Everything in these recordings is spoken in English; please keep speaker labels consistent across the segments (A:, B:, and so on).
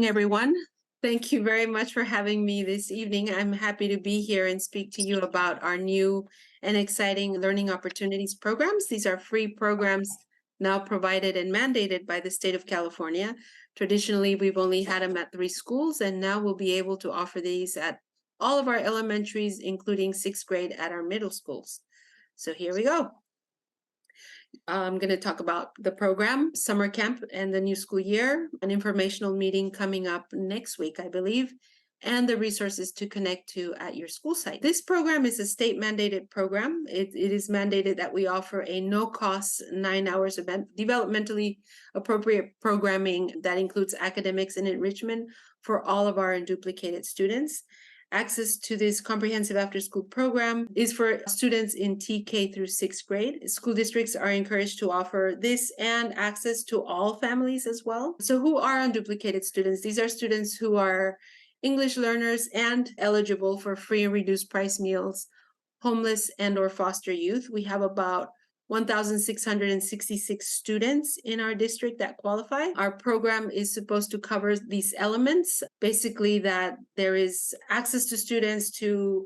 A: everyone. Thank you very much for having me this evening. I'm happy to be here and speak to you about our new and exciting learning opportunities programs. These are free programs now provided and mandated by the state of California. Traditionally, we've only had them at 3 schools, and now we'll be able to offer these at all of our elementaries, including 6th grade at our middle schools. So here we go. I'm going to talk about the program, summer camp, and the new school year, an informational meeting coming up next week, I believe, and the resources to connect to at your school site. This program is a state-mandated program. It is mandated that we offer a no-cost 9 hours of developmentally appropriate programming that includes academics and enrichment for all of our unduplicated students. Access to this comprehensive after-school program is for students in TK through 6th grade. School districts are encouraged to offer this and access to all families as well. So who are unduplicated students? These are students who are English learners and eligible for free and reduced price meals, homeless and or foster youth. We have about 1,666 students in our district that qualify. Our program is supposed to cover these elements, basically that there is access to students to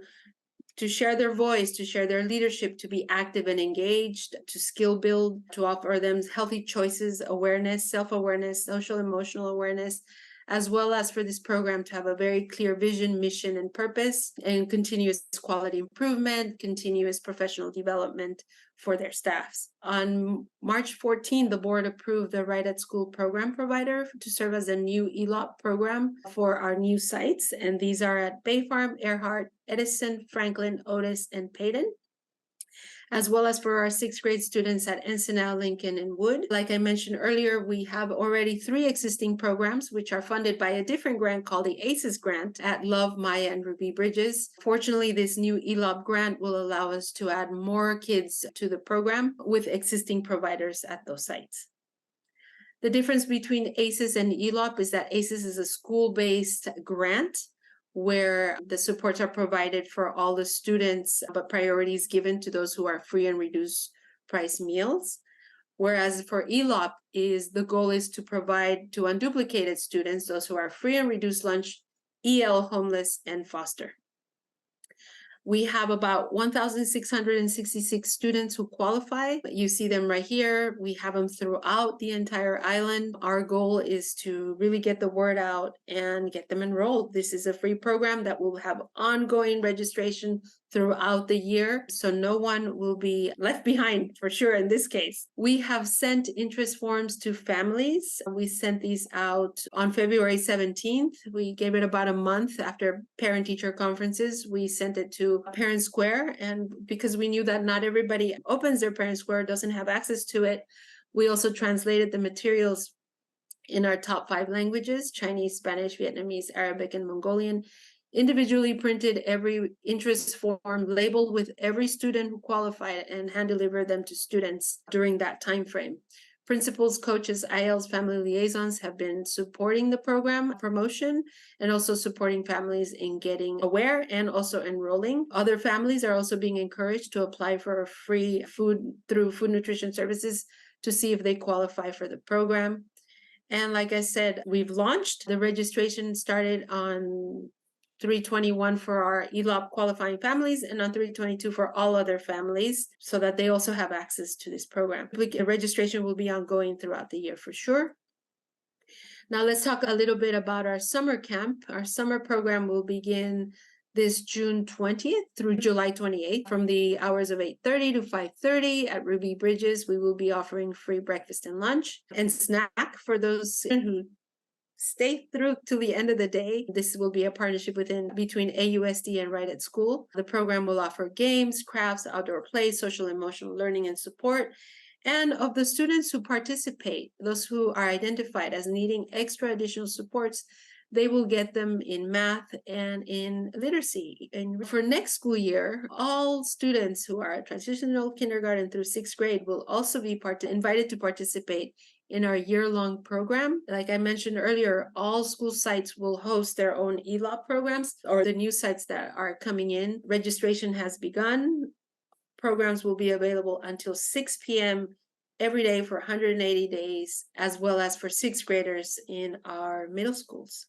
A: share their voice, to share their leadership, to be active and engaged, to skill build, to offer them healthy choices, awareness, self-awareness, social emotional awareness, as well as for this program to have a very clear vision, mission, and purpose, and continuous quality improvement, continuous professional development for their staffs. On March 14, the board approved the Right at School program provider to serve as a new ELOP program for our new sites, and these are at Bay Farm, Earhart, Edison, Franklin, Otis, and Payton, as well as for our 6th grade students at Ensenada, Lincoln, and Wood. Like I mentioned earlier, we have already 3 existing programs which are funded by a different grant called the ASES grant at Love, Maya, and Ruby Bridges. Fortunately, this new ELOP grant will allow us to add more kids to the program with existing providers at those sites. The difference between ASES and ELOP is that ASES is a school-based grant where the supports are provided for all the students, but priority is given to those who are free and reduced price meals. Whereas for ELOP, the goal is to provide to unduplicated students, those who are free and reduced lunch, EL, homeless, and foster. We have about 1,666 students who qualify. You see them right here. We have them throughout the entire island. Our goal is to really get the word out and get them enrolled. This is a free program that will have ongoing registration throughout the year, so no one will be left behind for sure in this case. We have sent interest forms to families. We sent these out on February 17th. We gave it about a month after parent-teacher conferences. We sent it to Parent Square, and because we knew that not everybody opens their Parent Square, doesn't have access to it, we also translated the materials in our top 5 languages: Chinese, Spanish, Vietnamese, Arabic, and Mongolian. Individually printed every interest form, labeled with every student who qualified, and hand delivered them to students during that time frame. Principals, coaches, ILs, family liaisons have been supporting the program promotion and also supporting families in getting aware and also enrolling. Other families are also being encouraged to apply for free food through Food Nutrition Services to see if they qualify for the program. And like I said, we've launched. The registration started on 3/21 for our ELOP qualifying families and on 3/22 for all other families, so that they also have access to this program. Registration will be ongoing throughout the year for sure. Now let's talk a little bit about our summer camp. Our summer program will begin this June 20th through July 28th from the hours of 8:30 to 5:30 at Ruby Bridges. We will be offering free breakfast and lunch and snack for those who stay through to the end of the day. This will be a partnership between AUSD and Right at School. The program will offer games, crafts, outdoor play, social emotional learning, and support. And of the students who participate, those who are identified as needing extra additional supports, they will get them in math and in literacy. And for next school year, all students who are transitional kindergarten through 6th grade will also be invited to participate in our year-long program. Like I mentioned earlier, all school sites will host their own ELOP programs, or the new sites that are coming in. Registration has begun. Programs will be available until 6 p.m. every day for 180 days, as well as for 6th graders in our middle schools.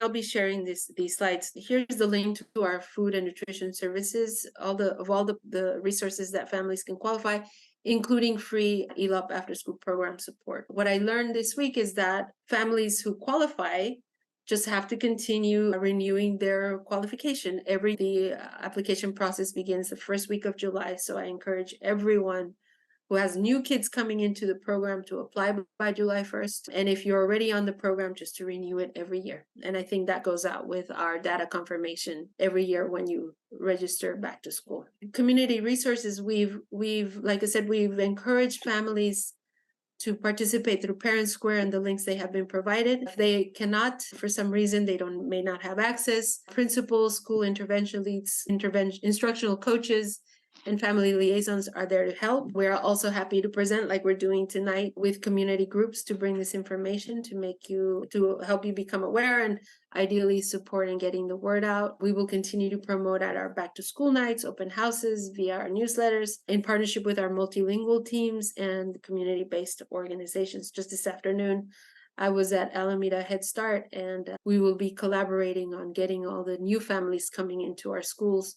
A: I'll be sharing these slides. Here's the link to our food and nutrition services, all the resources that families can qualify, including free ELOP after school program support. What I learned this week is that families who qualify just have to continue renewing their qualification. The application process begins the first week of July. So I encourage everyone who has new kids coming into the program to apply by July 1st. And if you're already on the program, just to renew it every year. And I think that goes out with our data confirmation every year when you register back to school. Community resources, we've like I said, we've encouraged families to participate through Parent Square and the links they have been provided. If they cannot, for some reason, they may not have access, principals, school intervention leads, instructional coaches, and family liaisons are there to help. We're also happy to present, like we're doing tonight, with community groups to bring this information to help you become aware and ideally support in getting the word out. We will continue to promote at our back to school nights, open houses, via our newsletters, in partnership with our multilingual teams and community-based organizations. Just this afternoon, I was at Alameda Head Start, and we will be collaborating on getting all the new families coming into our schools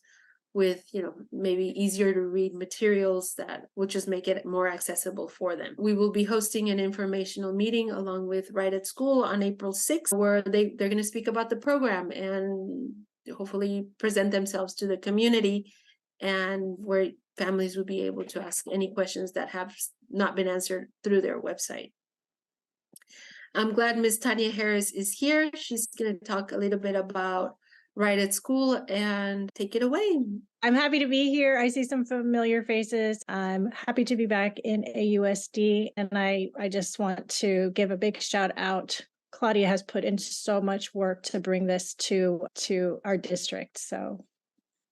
A: with, maybe easier to read materials that will just make it more accessible for them. We will be hosting an informational meeting along with Right at School on April 6th, where they're going to speak about the program and hopefully present themselves to the community, and where families will be able to ask any questions that have not been answered through their website. I'm glad Ms. Tanya Harris is here. She's going to talk a little bit about Right at School, and take it away.
B: I'm happy to be here. I see some familiar faces. I'm happy to be back in AUSD, and I just want to give a big shout out. Claudia has put in so much work to bring this to our district. So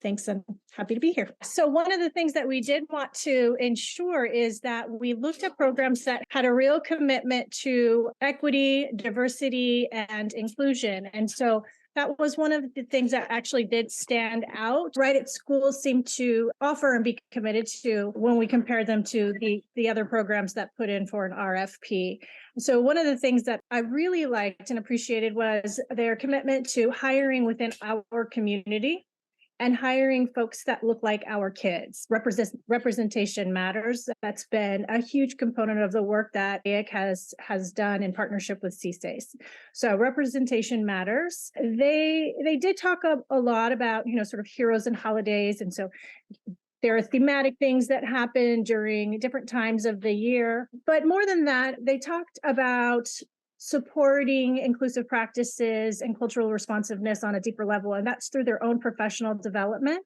B: thanks, and happy to be here. So one of the things that we did want to ensure is that we looked at programs that had a real commitment to equity, diversity, and inclusion. And so that was one of the things that actually did stand out. Right at School seemed to offer and be committed to when we compared them to the other programs that put in for an RFP. So one of the things that I really liked and appreciated was their commitment to hiring within our community and hiring folks that look like our kids. Representation matters. That's been a huge component of the work that AIC has done in partnership with CSACE. So representation matters. They did talk a lot about, sort of heroes and holidays. And so there are thematic things that happen during different times of the year. But more than that, they talked about supporting inclusive practices and cultural responsiveness on a deeper level. And that's through their own professional development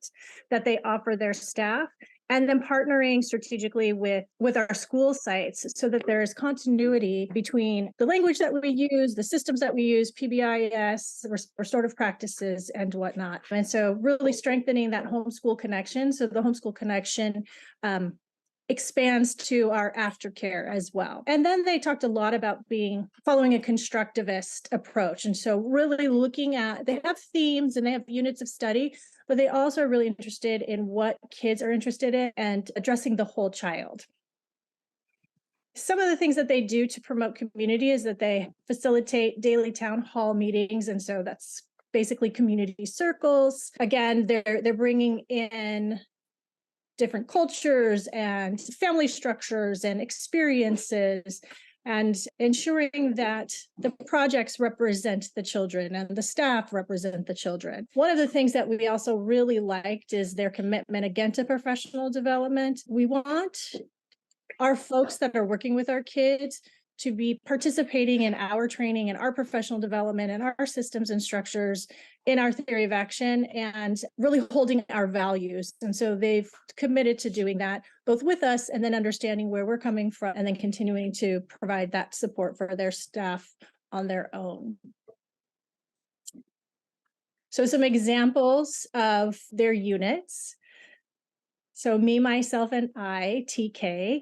B: that they offer their staff, and then partnering strategically with our school sites so that there is continuity between the language that we use, the systems that we use, PBIS, restorative practices, and whatnot. And so really strengthening that homeschool connection. So the homeschool connection expands to our aftercare as well. And then they talked a lot about following a constructivist approach. And so really looking at, they have themes and they have units of study, but they also are really interested in what kids are interested in and addressing the whole child. Some of the things that they do to promote community is that they facilitate daily town hall meetings. And so that's basically community circles. Again, they're bringing in different cultures and family structures and experiences, and ensuring that the projects represent the children and the staff represent the children. One of the things that we also really liked is their commitment, again, to professional development. We want our folks that are working with our kids to be participating in our training and our professional development and our systems and structures in our theory of action, and really holding our values. And so they've committed to doing that both with us and then understanding where we're coming from, and then continuing to provide that support for their staff on their own. So some examples of their units. So me, myself, and I, TK.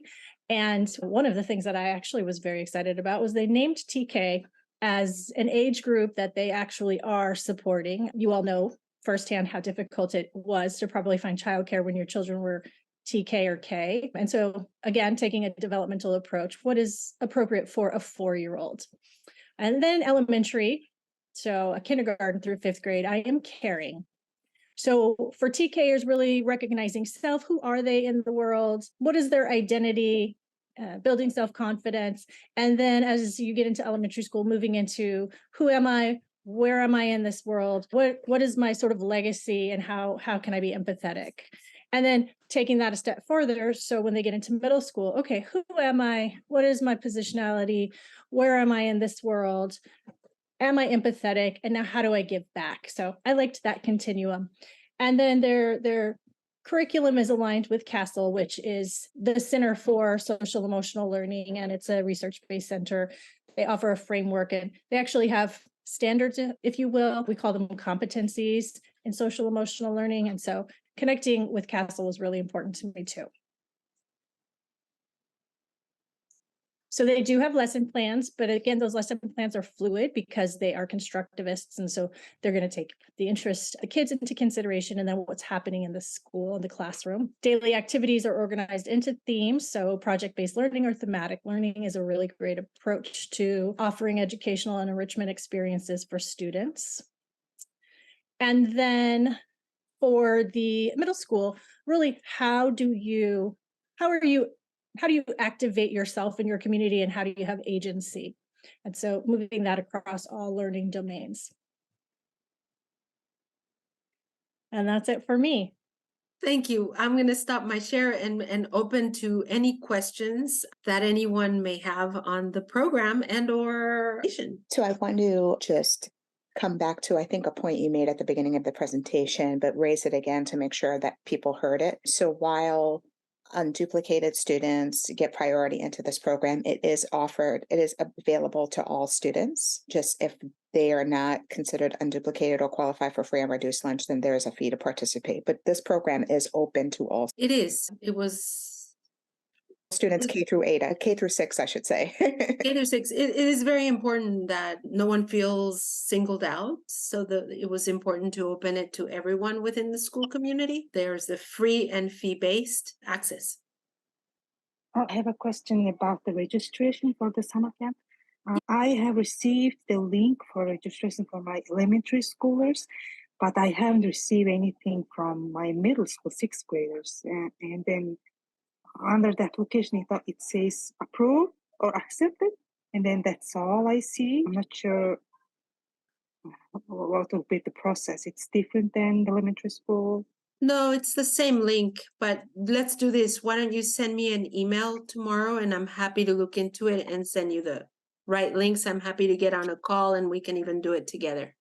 B: And one of the things that I actually was very excited about was they named TK as an age group that they actually are supporting. You all know firsthand how difficult it was to probably find childcare when your children were TK or K. And so again, taking a developmental approach, what is appropriate for a 4-year-old? And then elementary. So a kindergarten through 5th grade, I am caring. So for TKers, really recognizing self, who are they in the world? What is their identity? Building self-confidence. And then as you get into elementary school, moving into who am I? Where am I in this world? What is my sort of legacy, and how can I be empathetic? And then taking that a step further. So when they get into middle school, okay, who am I? What is my positionality? Where am I in this world? Am I empathetic? And now how do I give back? So I liked that continuum. And then their curriculum is aligned with CASEL, which is the Center for Social Emotional Learning, and it's a research-based center. They offer a framework, and they actually have standards, if you will. We call them competencies in social emotional learning. And so connecting with CASEL was really important to me too. So they do have lesson plans, but again, those lesson plans are fluid because they are constructivists. And so they're going to take the interest of the kids into consideration, and then what's happening in the school, in the classroom. Daily activities are organized into themes. So project-based learning or thematic learning is a really great approach to offering educational and enrichment experiences for students. And then for the middle school, really, how do you activate yourself in your community, and how do you have agency? And so moving that across all learning domains. And that's it for me.
A: Thank you. I'm going to stop my share and open to any questions that anyone may have on the program and or.
C: So I want to just come back to, I think, a point you made at the beginning of the presentation, but raise it again to make sure that people heard it. So while unduplicated students get priority into this program, it is available to all students. Just if they are not considered unduplicated or qualify for free and reduced lunch, then there is a fee to participate. But this program is open to all.
A: It is. It was
C: students K through 6, I should say.
A: K through 6. It is very important that no one feels singled out. So it was important to open it to everyone within the school community. There's the free and fee-based access.
D: I have a question about the registration for the summer camp. I have received the link for registration for my elementary schoolers, but I haven't received anything from my middle school 6th graders. And then under the application, it says approved or accepted, and then that's all I see. I'm not sure what will be the process. It's different than elementary school.
A: No, it's the same link, but let's do this. Why don't you send me an email tomorrow, and I'm happy to look into it and send you the right links. I'm happy to get on a call, and we can even do it together.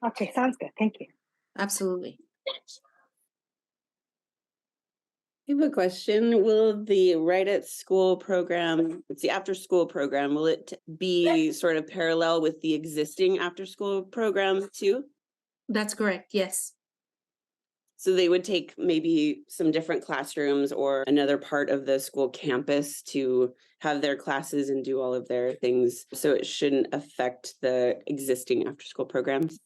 D: Okay, sounds good. Thank you.
A: Absolutely.
E: I have a question. Will the Right at School program, it's the after school program, will it be sort of parallel with the existing after school program too?
A: That's correct. Yes.
E: So they would take maybe some different classrooms or another part of the school campus to have their classes and do all of their things. So it shouldn't affect the existing after school programs.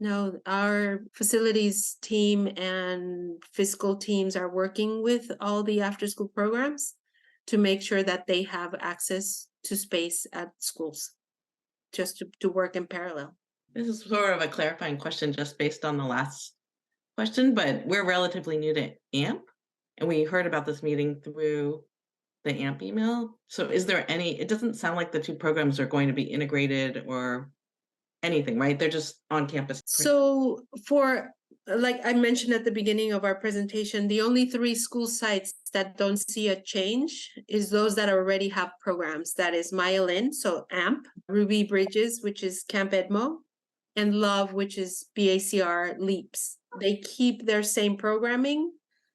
A: No, our facilities team and fiscal teams are working with all the after school programs to make sure that they have access to space at schools, just to work in parallel.
F: This is sort of a clarifying question just based on the last question, but we're relatively new to AMP, and we heard about this meeting through the AMP email. So is there it doesn't sound like the two programs are going to be integrated or anything, right? They're just on campus.
A: So like I mentioned at the beginning of our presentation, the only 3 school sites that don't see a change is those that already have programs. That is Myelin, so AMP, Ruby Bridges, which is Camp Edmo, and Love, which is BACR LEAPS. They keep their same programming.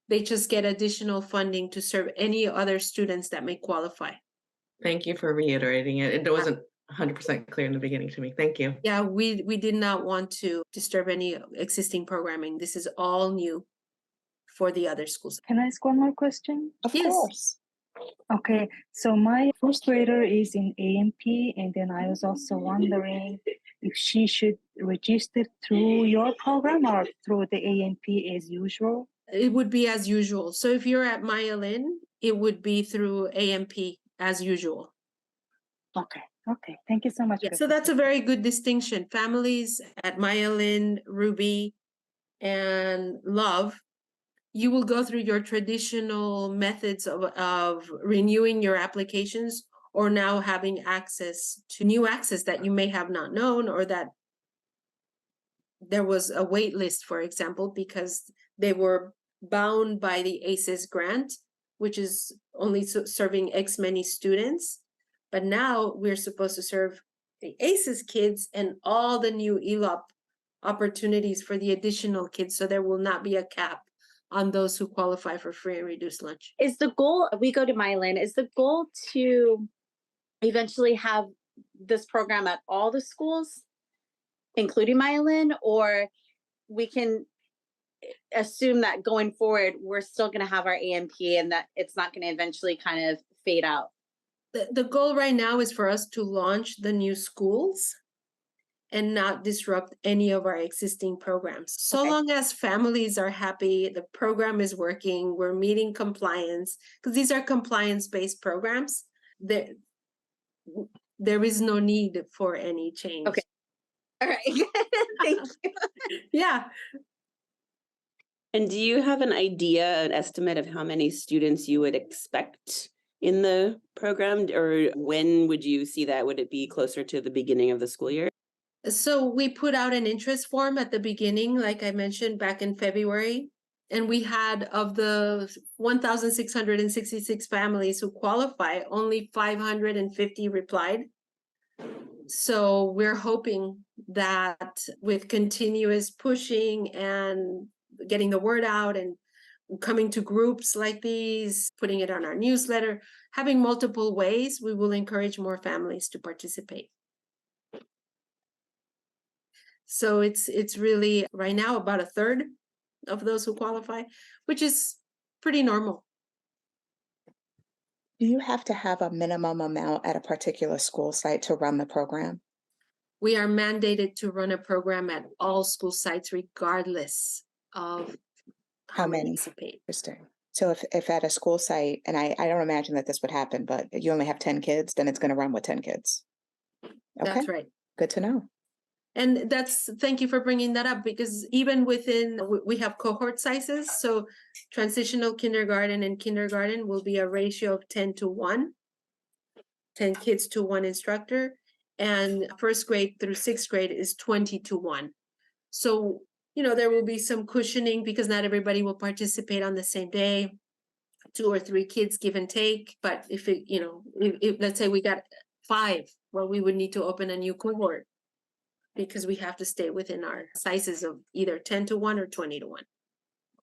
A: They just get additional funding to serve any other students that may qualify.
F: Thank you for reiterating it. It wasn't 100% clear in the beginning to me. Thank you.
A: Yeah, we did not want to disturb any existing programming. This is all new for the other schools.
D: Can I ask one more question?
C: Of
A: Yes.
C: course.
D: Okay, so my first grader is in AMP, and then I was also wondering if she should register through your program or through the AMP as usual.
A: It would be as usual. So if you're at Myelin, it would be through AMP as usual.
D: Okay. Okay. Thank you so much.
A: So that's a very good distinction. Families at Maya Lynn, Ruby, and Love, you will go through your traditional methods of renewing your applications, or now having access to new access that you may have not known, or that there was a wait list, for example, because they were bound by the ASES grant, which is only serving X many students. But now we're supposed to serve the ASES kids and all the new ELOP opportunities for the additional kids. So there will not be a cap on those who qualify for free and reduced lunch.
G: Is the goal, we go to Mylan, is the goal to eventually have this program at all the schools, including Mylan, or we can assume that going forward, we're still going to have our AMP and that it's not going to eventually kind of fade out?
A: The goal right now is for us to launch the new schools and not disrupt any of our existing programs. So
G: Okay.
A: long as families are happy, the program is working, we're meeting compliance, because these are compliance-based programs, there is no need for any change.
G: Okay. All right. Thank you.
A: Yeah.
E: And do you have an idea, an estimate of how many students you would expect in the program, or when would you see that? Would it be closer to the beginning of the school year?
A: So we put out an interest form at the beginning, like I mentioned, back in February. And we had, of the 1,666 families who qualify, only 550 replied. So we're hoping that with continuous pushing and getting the word out and coming to groups like these, putting it on our newsletter, having multiple ways, we will encourage more families to participate. So it's really right now about a third of those who qualify, which is pretty normal.
C: Do you have to have a minimum amount at a particular school site to run the program?
A: We are mandated to run a program at all school sites, regardless of how many participate.
C: Interesting. So if at a school site, and I don't imagine that this would happen, but you only have 10 kids, then it's going to run with 10 kids. Okay,
A: That's right.
C: good to know.
A: And thank you for bringing that up, because even within, we have cohort sizes. So transitional kindergarten and kindergarten will be a ratio of 10 to 1, 10 kids to 1 instructor. And first grade through sixth grade is 20 to 1. So, there will be some cushioning because not everybody will participate on the same day, 2 or 3 kids give and take. But if let's say we got 5, well, we would need to open a new cohort, because we have to stay within our sizes of either 10 to 1 or 20 to 1.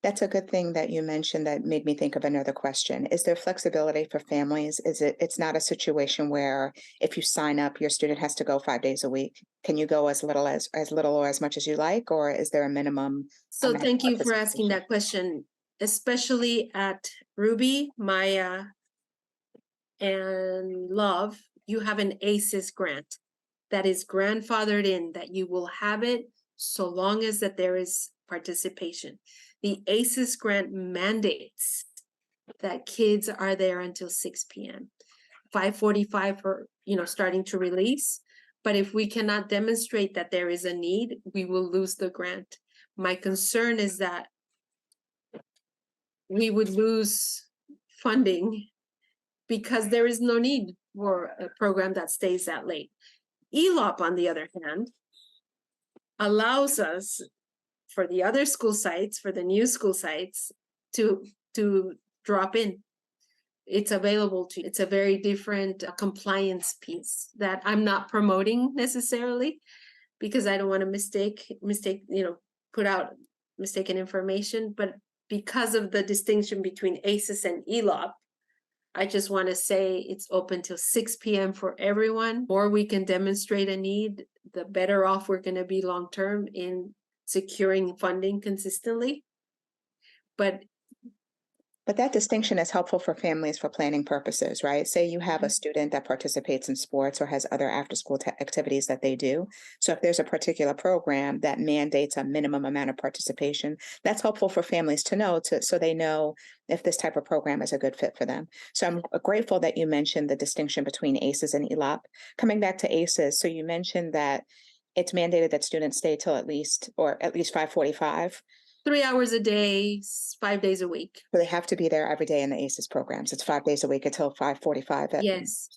C: That's a good thing that you mentioned. That made me think of another question. Is there flexibility for families? It's not a situation where if you sign up, your student has to go 5 days a week. Can you go as little or as much as you like, or is there a minimum?
A: So thank you for asking that question, especially at Ruby, Maya, and Love, you have an ASES grant that is grandfathered in, that you will have it so long as that there is participation. The ASES grant mandates that kids are there until 6 p.m. 5:45 for, starting to release. But if we cannot demonstrate that there is a need, we will lose the grant. My concern is that we would lose funding because there is no need for a program that stays that late. ELOP, on the other hand, allows us, for the other school sites, for the new school sites, to drop in. It's available to you. It's a very different compliance piece that I'm not promoting necessarily, because I don't want to put out mistaken information. But because of the distinction between ASES and ELOP, I just want to say it's open till 6 p.m. for everyone. Or we can demonstrate a need, the better off we're going to be long-term in securing funding consistently. But
C: But that distinction is helpful for families for planning purposes, right? Say you have a student that participates in sports or has other after-school activities that they do. So if there's a particular program that mandates a minimum amount of participation, that's helpful for families to know, so they know if this type of program is a good fit for them. So I'm grateful that you mentioned the distinction between ASES and ELOP. Coming back to ASES, so you mentioned that it's mandated that students stay till at least 5:45.
A: 3 hours a day, 5 days a week.
C: So they have to be there every day in the ASES programs. It's 5 days a week until 5:45.
A: Yes.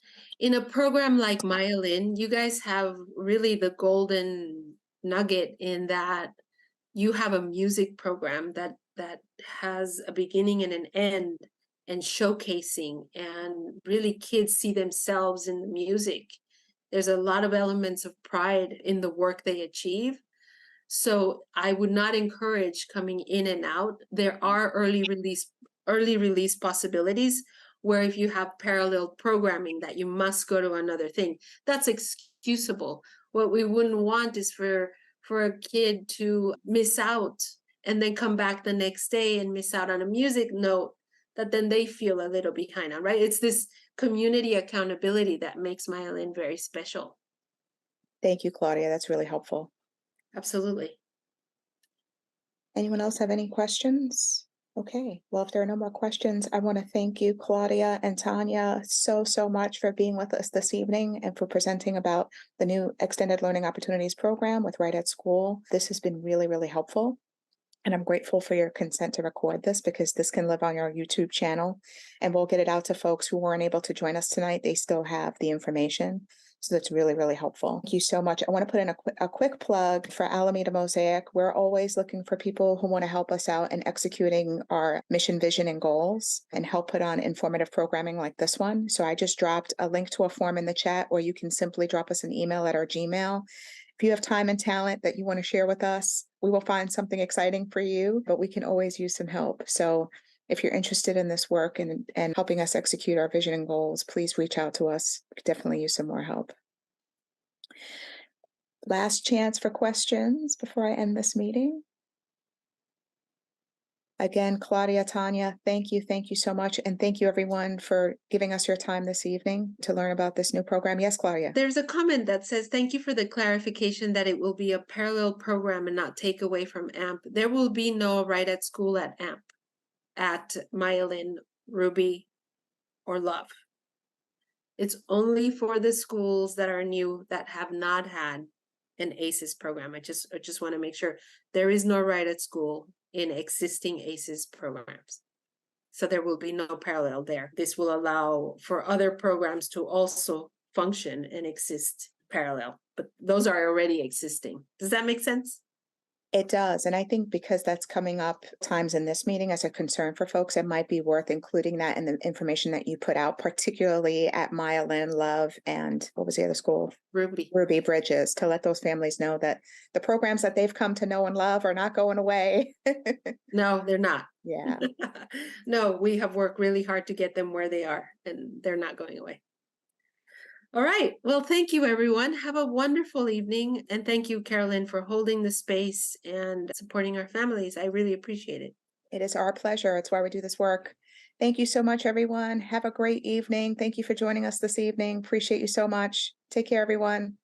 A: In a program like Myelin, you guys have really the golden nugget in that you have a music program that has a beginning and an end, and showcasing, and really kids see themselves in the music. There's a lot of elements of pride in the work they achieve. So I would not encourage coming in and out. There are early release possibilities where if you have parallel programming that you must go to another thing, that's excusable. What we wouldn't want is for a kid to miss out and then come back the next day and miss out on a music note that then they feel a little behind on, right? It's this community accountability that makes Myelin very special.
C: Thank you, Claudia. That's really helpful.
A: Absolutely.
C: Anyone else have any questions? Okay, well, if there are no more questions, I want to thank you, Claudia and Tanya, so much for being with us this evening and for presenting about the new Extended Learning Opportunities program with Right at School. This has been really, really helpful. And I'm grateful for your consent to record this because this can live on your YouTube channel and we'll get it out to folks who weren't able to join us tonight. They still have the information. So that's really, really helpful. Thank you so much. I want to put in a quick plug for Alameda Mosaic. We're always looking for people who want to help us out in executing our mission, vision, and goals and help put on informative programming like this one. So I just dropped a link to a form in the chat, or you can simply drop us an email at our Gmail. If you have time and talent that you want to share with us, we will find something exciting for you, but we can always use some help. So if you're interested in this work and helping us execute our vision and goals, please reach out to us. We could definitely use some more help. Last chance for questions before I end this meeting. Again, Claudia, Tanya, thank you so much. And thank you everyone for giving us your time this evening to learn about this new program. Yes, Claudia.
A: There's a comment that says, thank you for the clarification that it will be a parallel program and not take away from AMP. There will be no Right at School at AMP, at Myelin, Ruby, or Love. It's only for the schools that are new that have not had an ACES program. I just want to make sure there is no Right at School in existing ACES programs. So there will be no parallel there. This will allow for other programs to also function and exist parallel, but those are already existing. Does that make sense?
C: It does. And I think because that's coming up times in this meeting as a concern for folks, it might be worth including that in the information that you put out, particularly at Myelin, Love, and what was the other school? Ruby Bridges, to let those families know that the programs that they've come to know and love are not going away.
A: No, they're not.
C: Yeah.
A: No, we have worked really hard to get them where they are, and they're not going away. All right. Well, thank you, everyone. Have a wonderful evening. And thank you, Carolyn, for holding the space and supporting our families. I really appreciate it.
C: It is our pleasure. It's why we do this work. Thank you so much, everyone. Have a great evening. Thank you for joining us this evening. Appreciate you so much. Take care, everyone.